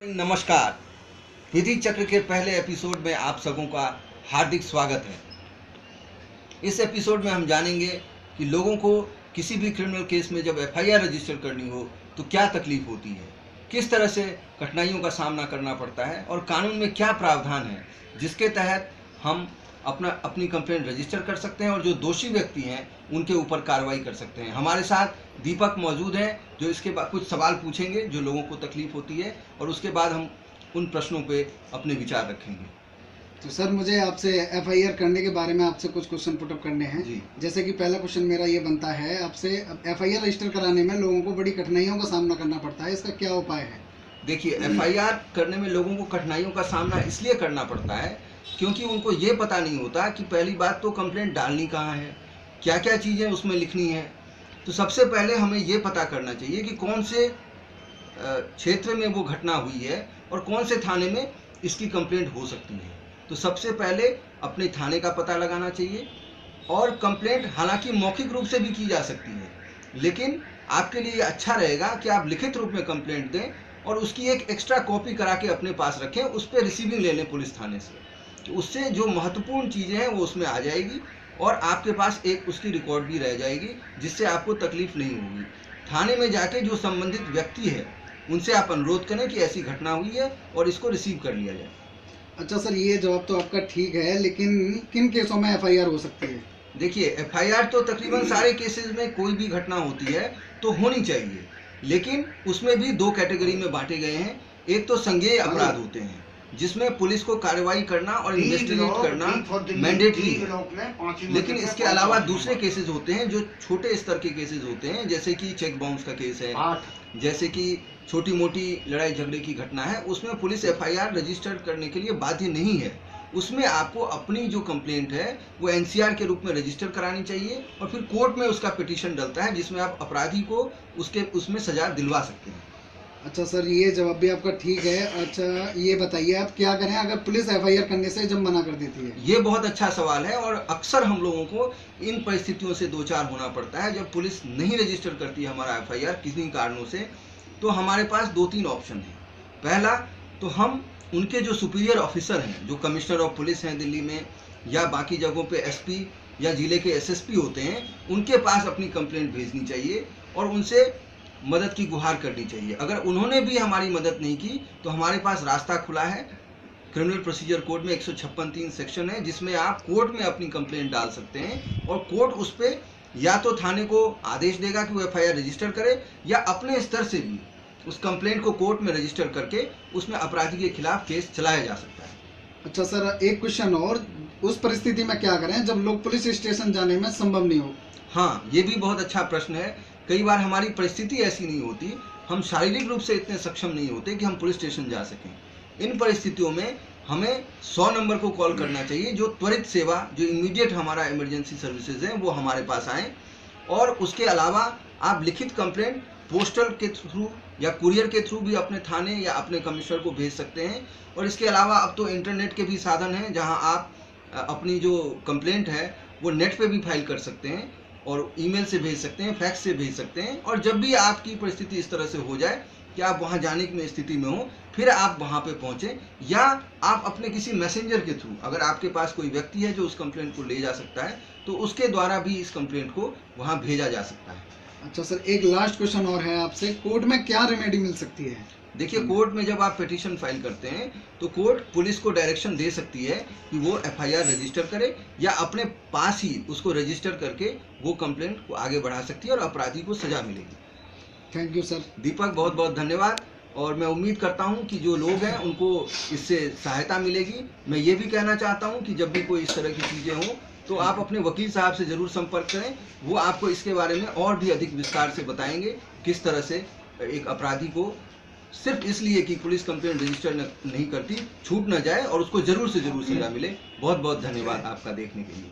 नमस्कार। विधि चक्र के पहले एपिसोड में आप सबों का हार्दिक स्वागत है। इस एपिसोड में हम जानेंगे कि लोगों को किसी भी क्रिमिनल केस में जब एफआईआर रजिस्टर करनी हो तो क्या तकलीफ होती है, किस तरह से कठिनाइयों का सामना करना पड़ता है और कानून में क्या प्रावधान है जिसके तहत हम अपनी कंप्लेंट रजिस्टर कर सकते हैं और जो दोषी व्यक्ति हैं उनके ऊपर कार्रवाई कर सकते हैं। हमारे साथ दीपक मौजूद हैं जो इसके बाद कुछ सवाल पूछेंगे जो लोगों को तकलीफ होती है और उसके बाद हम उन प्रश्नों पे अपने विचार रखेंगे। तो सर, मुझे आपसे एफआईआर करने के बारे में आपसे कुछ क्वेश्चन पुटअप करने हैं जी। जैसे कि पहला क्वेश्चन मेरा ये बनता है आपसे, एफआईआर रजिस्टर कराने में लोगों को बड़ी कठिनाइयों का सामना करना पड़ता है, इसका क्या उपाय है? देखिए, एफआईआर करने में लोगों को कठिनाइयों का सामना इसलिए करना पड़ता है क्योंकि उनको ये पता नहीं होता कि पहली बात तो कंप्लेंट डालनी कहाँ है, क्या क्या चीज़ें उसमें लिखनी है। तो सबसे पहले हमें ये पता करना चाहिए कि कौन से क्षेत्र में वो घटना हुई है और कौन से थाने में इसकी कंप्लेंट हो सकती है। तो सबसे पहले अपने थाने का पता लगाना चाहिए और कंप्लेंट हालांकि मौखिक रूप से भी की जा सकती है, लेकिन आपके लिए अच्छा रहेगा कि आप लिखित रूप में कंप्लेंट दें और उसकी एक एक्स्ट्रा कॉपी करा के अपने पास रखें, उस पर रिसीविंग ले लें पुलिस थाने से। तो उससे जो महत्वपूर्ण चीज़ें हैं वो उसमें आ जाएगी और आपके पास एक उसकी रिकॉर्ड भी रह जाएगी जिससे आपको तकलीफ नहीं होगी। थाने में जाके जो संबंधित व्यक्ति है उनसे आप अनुरोध करें कि ऐसी घटना हुई है और इसको रिसीव कर लिया जाए। अच्छा सर, ये जवाब तो आपका ठीक है, लेकिन किन केसों में एफआईआर हो सकती है? देखिए, एफआईआर तो तकरीबन सारे केसेस में कोई भी घटना होती है तो होनी चाहिए, लेकिन उसमें भी दो कैटेगरी में बांटे गए हैं। एक तो संज्ञेय अपराध होते हैं जिसमें पुलिस को कार्रवाई करना और इन्वेस्टिगेट करना मैंडेटरी है, लेकिन इसके अलावा दूसरे केसेस होते हैं जो छोटे स्तर के केसेस होते हैं, जैसे कि चेक बाउंस का केस है, जैसे कि छोटी मोटी लड़ाई झगड़े की घटना है, उसमें पुलिस एफआईआर रजिस्टर करने के लिए बाध्य नहीं है। उसमें आपको अपनी जो कंप्लेंट है वो एनसीआर के रूप में रजिस्टर करानी चाहिए और फिर कोर्ट में उसका पिटीशन डलता है जिसमें आप अपराधी को उसमें सजा दिलवा सकते हैं। अच्छा सर, ये जवाब भी आपका ठीक है। अच्छा, ये बताइए आप क्या करें अगर पुलिस एफआईआर करने से जब मना कर देती है? ये बहुत अच्छा सवाल है और अक्सर हम लोगों को इन परिस्थितियों से दो चार होना पड़ता है। जब पुलिस नहीं रजिस्टर करती है हमारा एफआईआर किसी कारणों से, तो हमारे पास दो तीन ऑप्शन हैं। पहला, तो हम उनके जो सुपीरियर ऑफिसर हैं, जो कमिश्नर ऑफ पुलिस हैं दिल्ली में या बाकी जगहों पे एसपी या जिले के एसएसपी होते हैं, उनके पास अपनी कंप्लेंट भेजनी चाहिए और उनसे मदद की गुहार करनी चाहिए। अगर उन्होंने भी हमारी मदद नहीं की तो हमारे पास रास्ता खुला है। क्रिमिनल प्रोसीजर कोड में 156(3) सेक्शन है जिसमें आप कोर्ट में अपनी कंप्लेंट डाल सकते हैं और कोर्ट उस पर या तो थाने को आदेश देगा कि वो एफआईआर रजिस्टर करे या अपने स्तर से भी उस कंप्लेंट को कोर्ट में रजिस्टर करके उसमें अपराधी के खिलाफ केस चलाया जा सकता है। अच्छा सर, एक क्वेश्चन और, उस परिस्थिति में क्या करें जब लोग पुलिस स्टेशन जाने में संभव नहीं हो? हाँ, ये भी बहुत अच्छा प्रश्न है। कई बार हमारी परिस्थिति ऐसी नहीं होती, हम शारीरिक रूप से इतने सक्षम नहीं होते कि हम पुलिस स्टेशन जा सकें। इन परिस्थितियों में हमें 100 नंबर को कॉल करना चाहिए, जो त्वरित सेवा, जो इमीडिएट हमारा इमरजेंसी सर्विसेज हैं वो हमारे पास आएँ। और उसके अलावा आप लिखित कंप्लेंट पोस्टल के थ्रू या कुरियर के थ्रू भी अपने थाने या अपने कमिश्नर को भेज सकते हैं। और इसके अलावा अब तो इंटरनेट के भी साधन हैं जहां आप अपनी जो कंप्लेंट है वो नेट पे भी फाइल कर सकते हैं और ईमेल से भेज सकते हैं, फैक्स से भेज सकते हैं। और जब भी आपकी परिस्थिति इस तरह से हो जाए कि आप वहां जाने की स्थिति में हो, फिर आप वहां पे पहुंचें या आप अपने किसी मैसेंजर के थ्रू, अगर आपके पास कोई व्यक्ति है जो उस कंप्लेंट को ले जा सकता है तो उसके द्वारा भी इस कंप्लेंट को वहां भेजा जा सकता है। अच्छा सर, एक लास्ट क्वेश्चन और है आपसे, कोर्ट में क्या रेमेडी मिल सकती है? देखिए, कोर्ट में जब आप पिटीशन फाइल करते हैं तो कोर्ट पुलिस को डायरेक्शन दे सकती है कि वो एफआईआर रजिस्टर करे या अपने पास ही उसको रजिस्टर करके वो कंप्लेंट को आगे बढ़ा सकती है और अपराधी को सजा मिलेगी। Thank you sir. दीपक, बहुत बहुत धन्यवाद। और मैं उम्मीद करता हूं कि जो लोग हैं उनको इससे सहायता मिलेगी। मैं ये भी कहना चाहता हूं कि जब भी कोई इस तरह की चीज़ें हों तो आप अपने वकील साहब से ज़रूर संपर्क करें, वो आपको इसके बारे में और भी अधिक विस्तार से बताएंगे किस तरह से एक अपराधी को सिर्फ इसलिए कि पुलिस कंप्लेंट रजिस्टर नहीं करती छूट न जाए और उसको ज़रूर से ज़रूर सजा मिले। बहुत बहुत धन्यवाद आपका देखने के लिए।